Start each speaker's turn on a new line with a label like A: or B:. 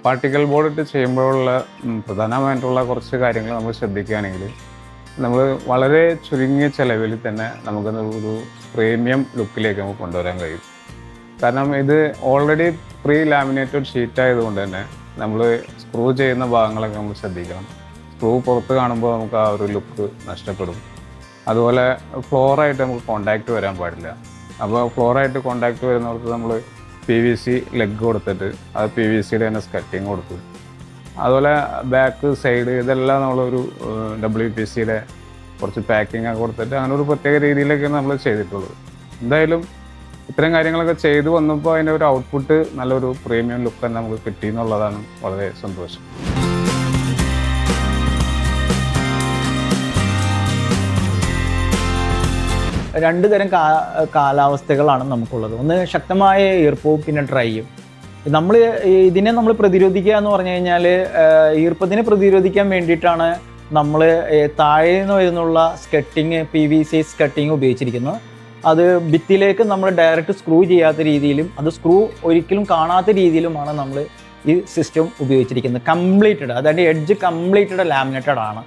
A: Particle board ഇട്ട് ചെയ്യുമ്പോഴുള്ള പ്രധാനമായിട്ടുള്ള കുറച്ച് കാര്യങ്ങൾ നമ്മൾ ശ്രദ്ധിക്കുകയാണെങ്കിൽ നമ്മൾ വളരെ ചുരുങ്ങിയ ചിലവിൽ തന്നെ നമുക്ക് ഒരു പ്രീമിയം ലുക്കിലേക്ക് നമുക്ക് കൊണ്ടുവരാൻ കഴിയും. കാരണം ഇത് ഓൾറെഡി പ്രീ ലാമിനേറ്റഡ് ഷീറ്റ് ആയതുകൊണ്ട് തന്നെ നമ്മൾ സ്ക്രൂ ചെയ്യുന്ന ഭാഗങ്ങളൊക്കെ നമ്മൾ ശ്രദ്ധിക്കണം. സ്ക്രൂ പുറത്ത് കാണുമ്പോൾ നമുക്ക് ആ ഒരു ലുക്ക് നഷ്ടപ്പെടും. അതുപോലെ ഫ്ലോറായിട്ട് നമുക്ക് കോണ്ടാക്റ്റ് വരാൻ പാടില്ല. അപ്പോൾ ഫ്ലോറായിട്ട് കോണ്ടാക്റ്റ് വരുന്നവർക്ക് നമ്മൾ PVC ലെഗ് കൊടുത്തിട്ട് അത് PVCയുടെ തന്നെ സ്കട്ടിങ് കൊടുത്തു. അതുപോലെ ബാക്ക് സൈഡ് ഇതെല്ലാം നമ്മളൊരു WPCയുടെ കുറച്ച് പാക്കിംഗ് ഒക്കെ കൊടുത്തിട്ട് അങ്ങനെ ഒരു പ്രത്യേക രീതിയിലൊക്കെയാണ് നമ്മൾ ചെയ്തിട്ടുള്ളത്. എന്തായാലും ഇത്തരം കാര്യങ്ങളൊക്കെ ചെയ്തു വന്നപ്പോൾ അതിൻ്റെ ഒരു ഔട്ട്പുട്ട് നല്ലൊരു പ്രീമിയം ലുക്ക് തന്നെ നമുക്ക് കിട്ടി എന്നുള്ളതാണ് വളരെ സന്തോഷം.
B: രണ്ട് തരം കാലാവസ്ഥകളാണ് നമുക്കുള്ളത്. ഒന്ന് ശക്തമായ ഈർപ്പവും പിന്നെ ഡ്രൈയും. ഇതിനെ നമ്മൾ പ്രതിരോധിക്കുക എന്ന് പറഞ്ഞു കഴിഞ്ഞാൽ ഈർപ്പത്തിനെ പ്രതിരോധിക്കാൻ വേണ്ടിയിട്ടാണ് നമ്മൾ താഴെ നിന്ന് വരുന്നുള്ള സ്കട്ടിങ് PVC സ്കട്ടിങ് ഉപയോഗിച്ചിരിക്കുന്നത്. അത് ഭിത്തിയിലേക്ക് നമ്മൾ ഡയറക്റ്റ് സ്ക്രൂ ചെയ്യാത്ത രീതിയിലും അത് സ്ക്രൂ ഒരിക്കലും കാണാത്ത രീതിയിലുമാണ് നമ്മൾ ഈ സിസ്റ്റം ഉപയോഗിച്ചിരിക്കുന്നത്. കംപ്ലീറ്റഡ്, അതായത് എഡ്ജ് കംപ്ലീറ്റഡ് ലാമിനേറ്റഡ് ആണ്.